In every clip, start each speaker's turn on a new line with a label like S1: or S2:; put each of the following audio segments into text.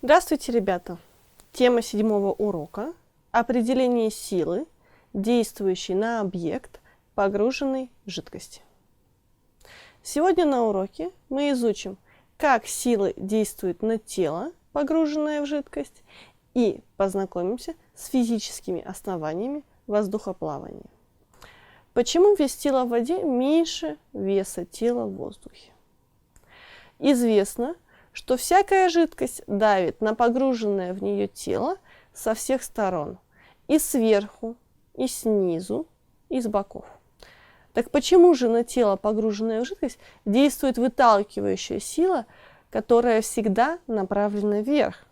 S1: Здравствуйте, ребята! Тема 7-го урока – определение силы, действующей на объект, погруженный в жидкость. Сегодня на уроке мы изучим, как силы действуют на тело, погруженное в жидкость, и познакомимся с физическими основаниями воздухоплавания. Почему вес тела в воде меньше веса тела в воздухе? Известно, что всякая жидкость давит на погруженное в нее тело со всех сторон, и сверху, и снизу, и с боков. Так почему же на тело, погруженное в жидкость, действует выталкивающая сила, которая всегда направлена вверх?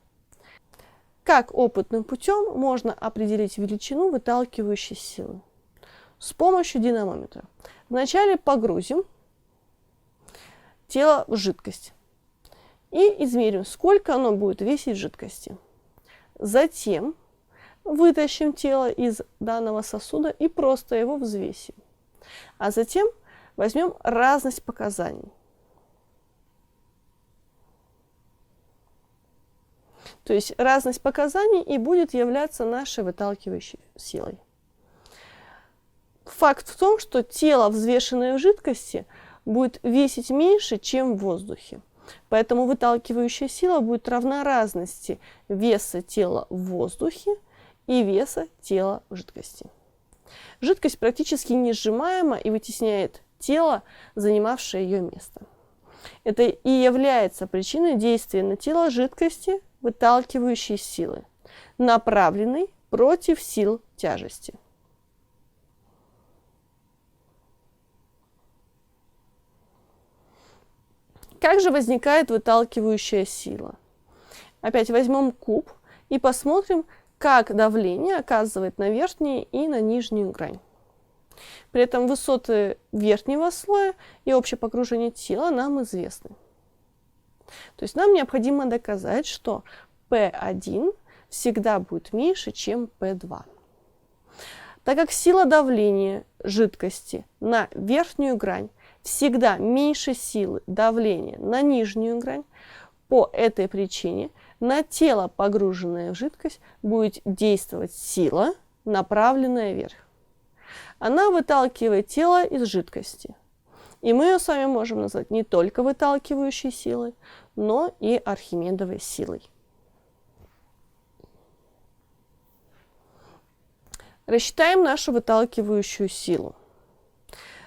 S1: Как опытным путем можно определить величину выталкивающей силы? С помощью динамометра. Вначале погрузим тело в жидкость и измерим, сколько оно будет весить в жидкости. Затем вытащим тело из данного сосуда и просто его взвесим. А затем возьмем разность показаний. То есть разность показаний и будет являться нашей выталкивающей силой. Факт в том, что тело, взвешенное в жидкости, будет весить меньше, чем в воздухе. Поэтому выталкивающая сила будет равна разности веса тела в воздухе и веса тела в жидкости. Жидкость практически несжимаема и вытесняет тело, занимавшее ее место. Это и является причиной действия на тело жидкости выталкивающей силы, направленной против сил тяжести. Как же возникает выталкивающая сила? Опять возьмем куб и посмотрим, как давление оказывает на верхнюю и на нижнюю грань. При этом высоты верхнего слоя и общее погружение тела нам известны. То есть нам необходимо доказать, что P1 всегда будет меньше, чем P2. Так как сила давления жидкости на верхнюю грань всегда меньше силы давления на нижнюю грань, по этой причине на тело, погруженное в жидкость, будет действовать сила, направленная вверх. Она выталкивает тело из жидкости. И мы ее с вами можем назвать не только выталкивающей силой, но и Архимедовой силой. Рассчитаем нашу выталкивающую силу.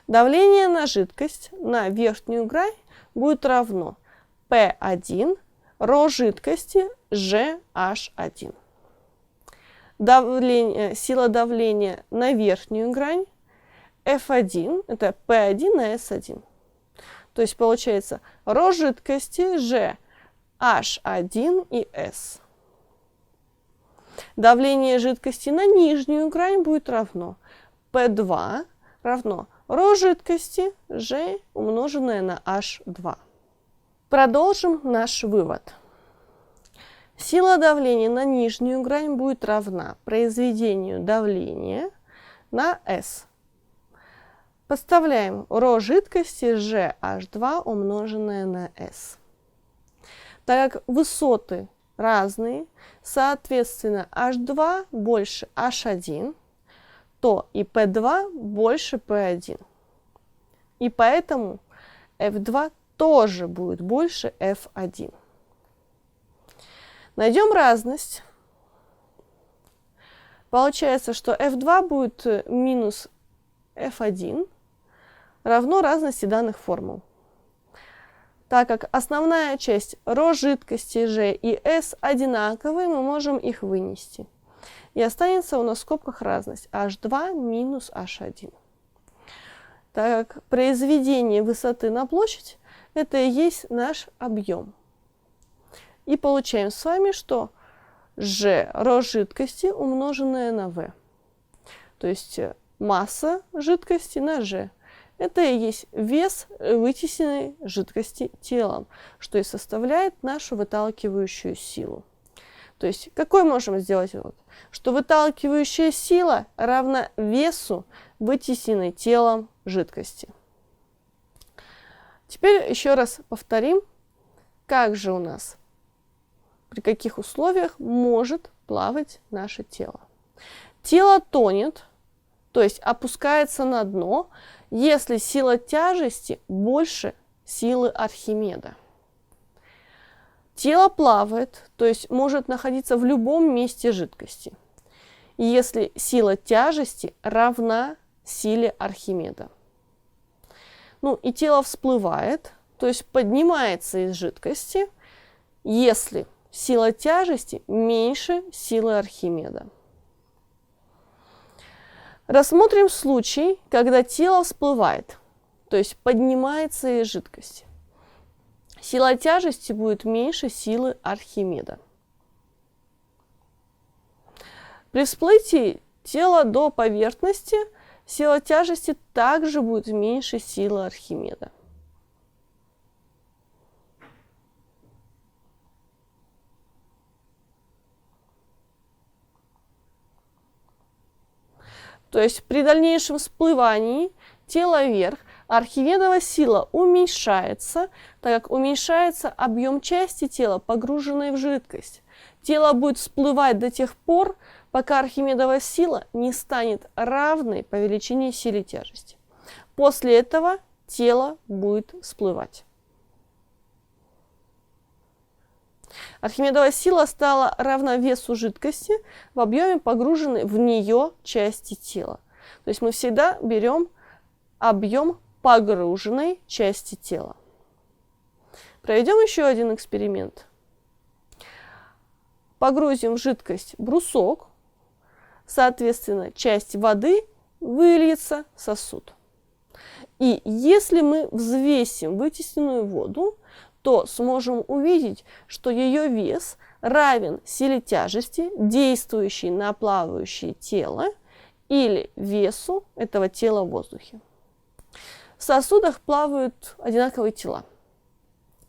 S1: Давление на жидкость на верхнюю грань будет равно P1 ρ жидкости GH1. Сила давления на верхнюю грань F1, это P1 на S1. То есть получается ρ жидкости GH1 и S. Давление жидкости на нижнюю грань будет равно P2 равно ρ жидкости G умноженное на H2. Продолжим наш вывод. Сила давления на нижнюю грань будет равна произведению давления на S. Подставляем ρ жидкости GH2 умноженное на S. Так как высоты разные, соответственно H2 больше H1, то и P2 больше P1. И поэтому F2 тоже будет больше F1. Найдем разность. Получается, что F2 будет минус F1 равно разности данных формул. Так как основная часть ρ жидкости G и S одинаковые, мы можем их вынести. И останется у нас в скобках разность H2 минус H1. Так как произведение высоты на площадь – это и есть наш объем. И получаем с вами, что G ρ жидкости умноженное на V. То есть масса жидкости на G. Это и есть вес вытесненной жидкости телом, что и составляет нашу выталкивающую силу. То есть, какой можем сделать вывод? Что выталкивающая сила равна весу вытесненной телом жидкости. Теперь еще раз повторим, как же у нас при каких условиях может плавать наше тело. Тело тонет, то есть опускается на дно, если сила тяжести больше силы Архимеда. Тело плавает, то есть может находиться в любом месте жидкости, если сила тяжести равна силе Архимеда. И тело всплывает, то есть поднимается из жидкости, если сила тяжести меньше силы Архимеда. Рассмотрим случай, когда тело всплывает, то есть поднимается из жидкости. Сила тяжести будет меньше силы Архимеда. При всплытии тела до поверхности сила тяжести также будет меньше силы Архимеда. То есть при дальнейшем всплывании тела вверх Архимедова сила уменьшается, так как уменьшается объем части тела, погруженной в жидкость. Тело будет всплывать до тех пор, пока Архимедова сила не станет равной по величине силе тяжести. После этого тело будет всплывать. Архимедова сила стала равна весу жидкости в объеме погруженной в нее части тела. То есть мы всегда берем объем погруженной части тела. Проведем еще один эксперимент. Погрузим в жидкость брусок, соответственно, часть воды выльется в сосуд. И если мы взвесим вытесненную воду, то сможем увидеть, что ее вес равен силе тяжести, действующей на плавающее тело, или весу этого тела в воздухе. В сосудах плавают одинаковые тела.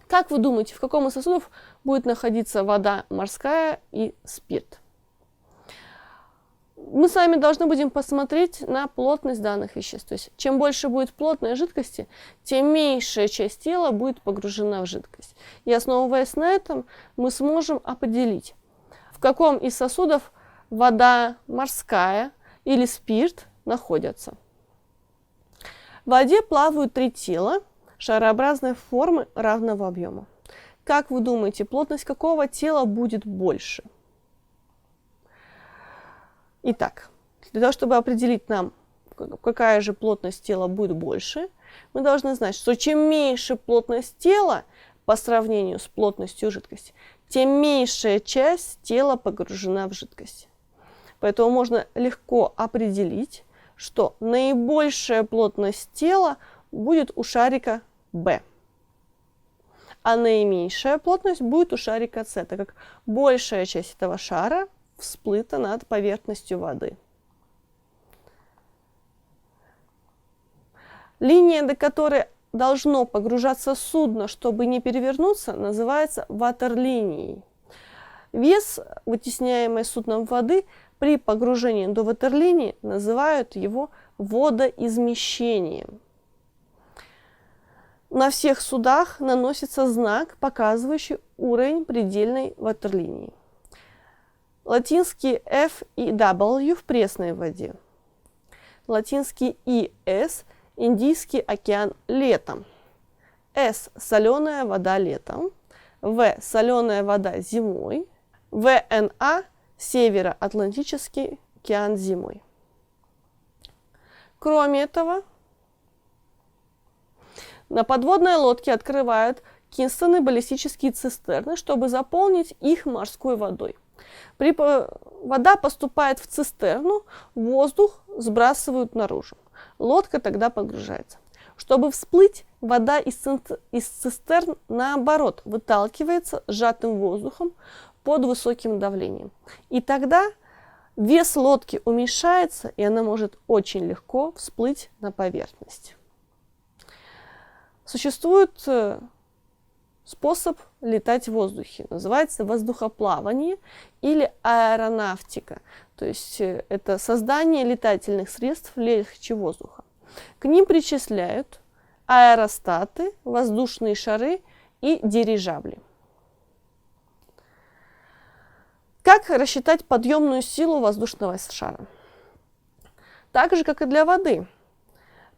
S1: Как вы думаете, в каком из сосудов будет находиться вода морская и спирт? Мы с вами должны будем посмотреть на плотность данных веществ. То есть, чем больше будет плотной жидкости, тем меньшая часть тела будет погружена в жидкость. И основываясь на этом, мы сможем определить, в каком из сосудов вода морская или спирт находятся. В воде плавают 3 тела шарообразной формы равного объема. Как вы думаете, плотность какого тела будет больше? Итак, для того, чтобы определить нам, какая же плотность тела будет больше, мы должны знать, что чем меньше плотность тела по сравнению с плотностью жидкости, тем меньшая часть тела погружена в жидкость. Поэтому можно легко определить, что наибольшая плотность тела будет у шарика B, а наименьшая плотность будет у шарика C, так как большая часть этого шара всплыта над поверхностью воды. Линия, до которой должно погружаться судно, чтобы не перевернуться, называется ватерлинией. Вес, вытесняемой судном воды, при погружении до ватерлинии называют его водоизмещением. На всех судах наносится знак, показывающий уровень предельной ватерлинии. Латинские F и W в пресной воде. Латинский I, S – Индийский океан летом. S – соленая вода летом. В – соленая вода зимой. ВНА – Североатлантический океан зимой. Кроме этого, на подводной лодке открывают Кинстоны баллистические цистерны, чтобы заполнить их морской водой. Вода поступает в цистерну, воздух сбрасывают наружу. Лодка тогда погружается. Чтобы всплыть, вода из цистерн, наоборот, выталкивается сжатым воздухом под высоким давлением. И тогда вес лодки уменьшается, и она может очень легко всплыть на поверхность. Существует способ летать в воздухе. Называется воздухоплавание или аэронавтика. То есть это создание летательных средств легче воздуха. К ним причисляют аэростаты, воздушные шары и дирижабли. Как рассчитать подъемную силу воздушного шара? Так же, как и для воды.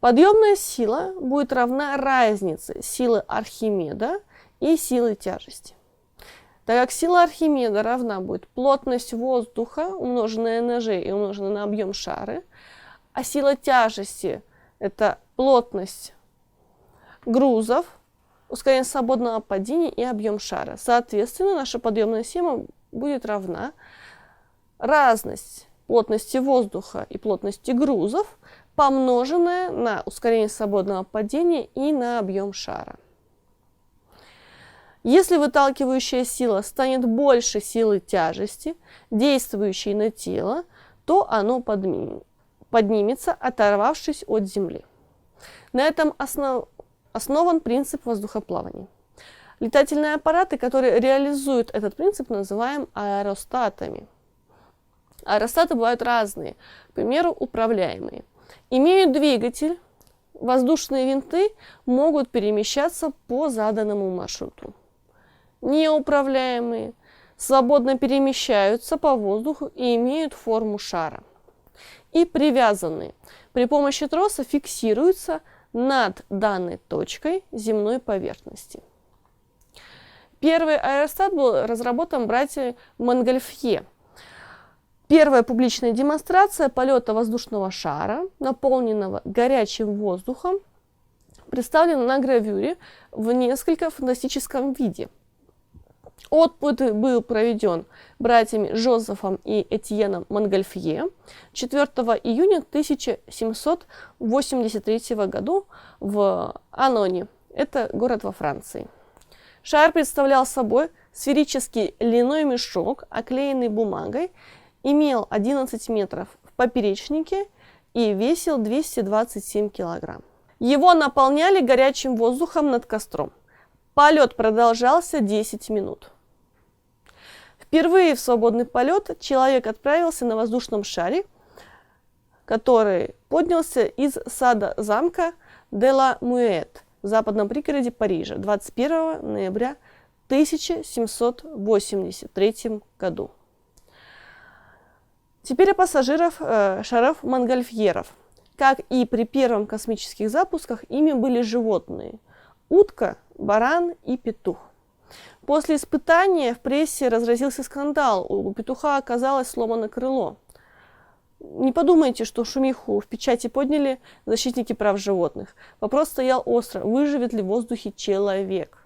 S1: Подъемная сила будет равна разнице силы Архимеда и силы тяжести. Так как сила Архимеда равна будет плотность воздуха, умноженная на g и умноженная на объем шара, а сила тяжести – это плотность грузов, ускорение свободного падения и объем шара. Соответственно, наша подъемная сила будет равна разность плотности воздуха и плотности грузов, помноженная на ускорение свободного падения и на объем шара. Если выталкивающая сила станет больше силы тяжести, действующей на тело, то оно поднимется, оторвавшись от земли. На этом основан принцип воздухоплавания. Летательные аппараты, которые реализуют этот принцип, называем аэростатами. Аэростаты бывают разные, к примеру, управляемые. Имеют двигатель, воздушные винты могут перемещаться по заданному маршруту. Неуправляемые свободно перемещаются по воздуху и имеют форму шара. И привязанные при помощи троса фиксируются над данной точкой земной поверхности. Первый аэростат был разработан братьями Монгольфье. Первая публичная демонстрация полета воздушного шара, наполненного горячим воздухом, представлена на гравюре в несколько фантастическом виде. Опыт был проведен братьями Жозефом и Этьеном Монгольфье 4 июня 1783 года в Аноне. Это город во Франции. Шар представлял собой сферический льняной мешок, оклеенный бумагой, имел 11 метров в поперечнике и весил 227 килограмм. Его наполняли горячим воздухом над костром. Полет продолжался 10 минут. Впервые в свободный полет человек отправился на воздушном шаре, который поднялся из сада замка де ла Муэт в западном пригороде Парижа 21 ноября 1783 году. Теперь о пассажирах шаров Монгольфьеров. Как и при первых космических запусках, ими были животные – утка, баран и петух. После испытания в прессе разразился скандал. У петуха оказалось сломано крыло. Не подумайте, что шумиху в печати подняли защитники прав животных. Вопрос стоял остро, выживет ли в воздухе человек.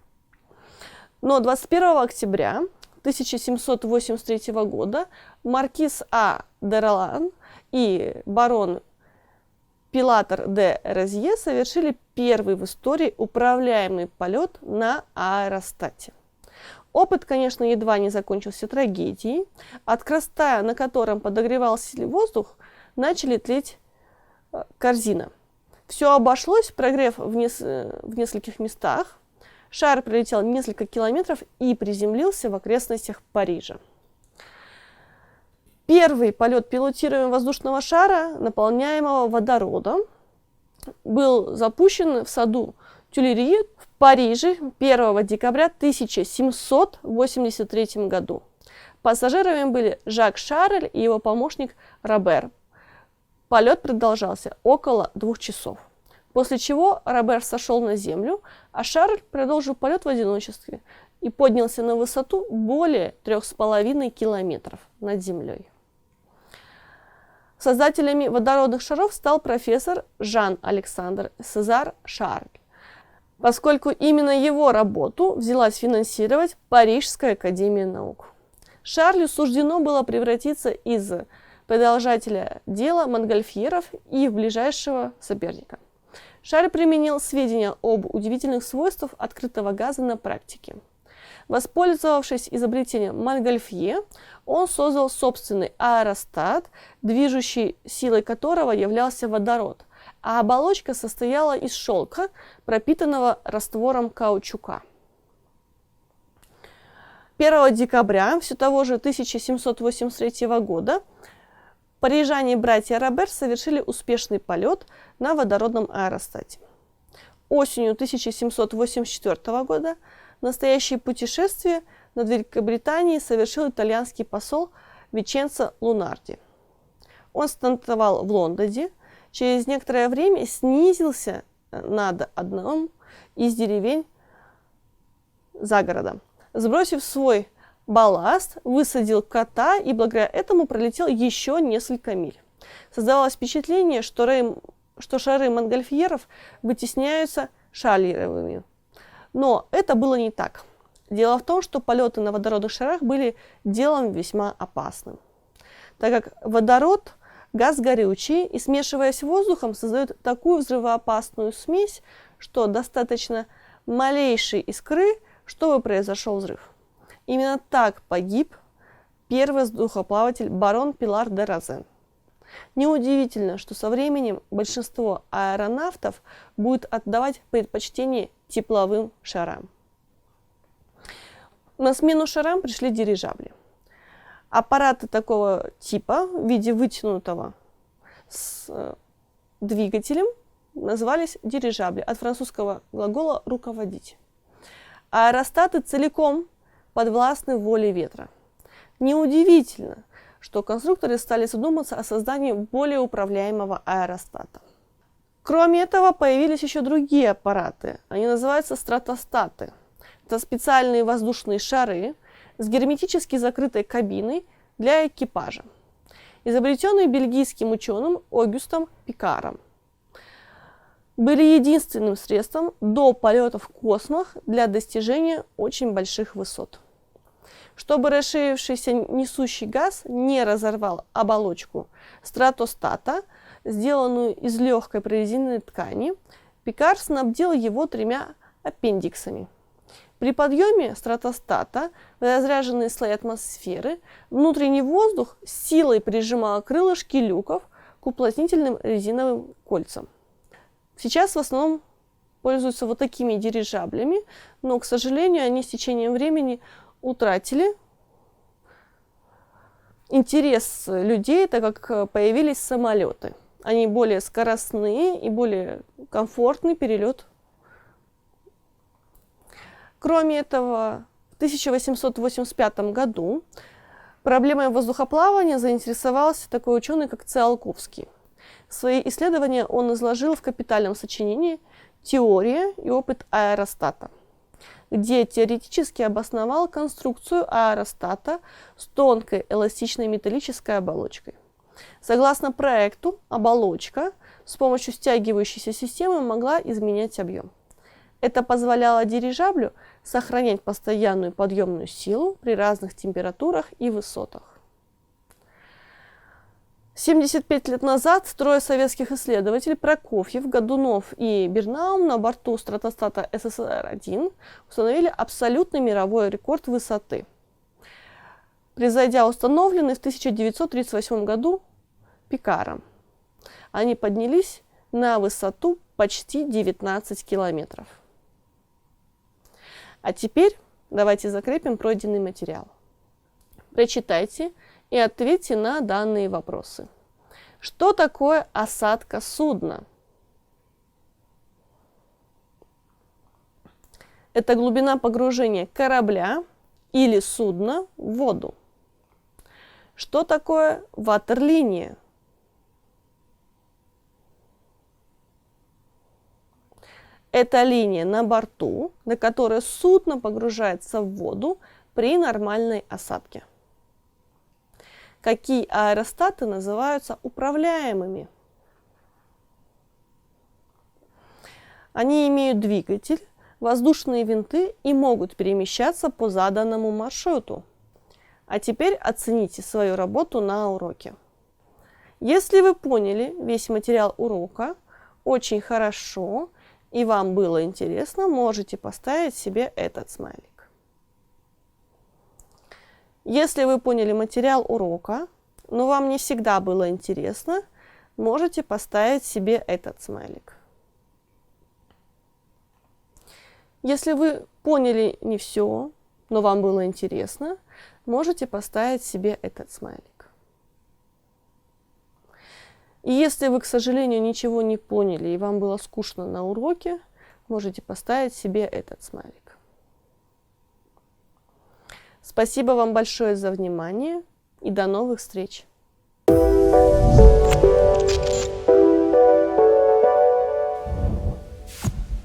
S1: Но 21 октября 1783 года маркиз А. де Ролан и барон Пилатер де Розье совершили первый в истории управляемый полет на аэростате. Опыт, конечно, едва не закончился трагедией. От кроста, на котором подогревался воздух, начали тлеть корзина. Все обошлось, прогрев в нескольких местах. Шар пролетел несколько километров и приземлился в окрестностях Парижа. Первый полет пилотируемого воздушного шара, наполняемого водородом, был запущен в саду Тюильри в Париже 1 декабря 1783 году. Пассажирами были Жак Шарль и его помощник Робер. Полет продолжался около 2 часов, после чего Робер сошел на землю, а Шарль продолжил полет в одиночестве и поднялся на высоту более 3,5 километров над землей. Создателями водородных шаров стал профессор Жан-Александр Сезар Шарль, поскольку именно его работу взялась финансировать Парижская академия наук. Шарлю суждено было превратиться из продолжателя дела Монгольфьеров и в ближайшего соперника. Шарль применил сведения об удивительных свойствах открытого газа на практике. Воспользовавшись изобретением Монгольфье, он создал собственный аэростат, движущей силой которого являлся водород, а оболочка состояла из шелка, пропитанного раствором каучука. 1 декабря все того же 1783 года парижане-братья Робер совершили успешный полет на водородном аэростате. Осенью 1784 года настоящее путешествие над Великобританией совершил итальянский посол Виченцо Лунарди. Он стартовал в Лондоне, через некоторое время снизился над одном из деревень за городом. Сбросив свой балласт, высадил кота и благодаря этому пролетел еще несколько миль. Создавалось впечатление, что шары монгольфьеров вытесняются шалеровыми. Но это было не так. Дело в том, что полеты на водородных шарах были делом весьма опасным, так как водород – газ горючий и, смешиваясь с воздухом, создает такую взрывоопасную смесь, что достаточно малейшей искры, чтобы произошел взрыв. Именно так погиб первый воздухоплаватель барон Пилар де Розен. Неудивительно, что со временем большинство аэронавтов будет отдавать предпочтение тепловым шарам. На смену шарам пришли дирижабли. Аппараты такого типа в виде вытянутого с двигателем назывались дирижабли, от французского глагола «руководить». Аэростаты целиком подвластны воле ветра. Неудивительно, что конструкторы стали задумываться о создании более управляемого аэростата. Кроме этого, появились еще другие аппараты. Они называются стратостаты. Это специальные воздушные шары с герметически закрытой кабиной для экипажа, изобретенные бельгийским ученым Огюстом Пикаром. Были единственным средством до полета в космос для достижения очень больших высот. Чтобы расширившийся несущий газ не разорвал оболочку стратостата, сделанную из легкой прорезиненной ткани, Пикар снабдил его 3 аппендиксами. При подъеме стратостата в разряженные слои атмосферы внутренний воздух силой прижимал крылышки люков к уплотнительным резиновым кольцам. Сейчас в основном пользуются вот такими дирижаблями, но, к сожалению, они с течением времени утратили интерес людей, так как появились самолеты. Они более скоростные и более комфортный перелет. Кроме этого, в 1885 году проблемой воздухоплавания заинтересовался такой ученый, как Циолковский. Свои исследования он изложил в капитальном сочинении «Теория и опыт аэростата», где теоретически обосновал конструкцию аэростата с тонкой эластичной металлической оболочкой. Согласно проекту, оболочка с помощью стягивающейся системы могла изменять объем. Это позволяло дирижаблю сохранять постоянную подъемную силу при разных температурах и высотах. 75 лет назад 3 советских исследователей Прокофьев, Годунов и Бернаум на борту стратостата СССР-1 установили абсолютный мировой рекорд высоты, превзойдя установленный в 1938 году Пикаром. Они поднялись на высоту почти 19 километров. А теперь давайте закрепим пройденный материал. Прочитайте и ответьте на данные вопросы. Что такое осадка судна? Это глубина погружения корабля или судна в воду. Что такое ватерлиния? Это линия на борту, на которой судно погружается в воду при нормальной осадке. Какие аэростаты называются управляемыми? Они имеют двигатель, воздушные винты и могут перемещаться по заданному маршруту. А теперь оцените свою работу на уроке. Если вы поняли весь материал урока очень хорошо и вам было интересно, можете поставить себе этот смайлик. Если вы поняли материал урока, но вам не всегда было интересно, можете поставить себе этот смайлик. Если вы поняли не все, но вам было интересно, можете поставить себе этот смайлик. И если вы, к сожалению, ничего не поняли и вам было скучно на уроке, можете поставить себе этот смайлик. Спасибо вам большое за внимание и до новых встреч!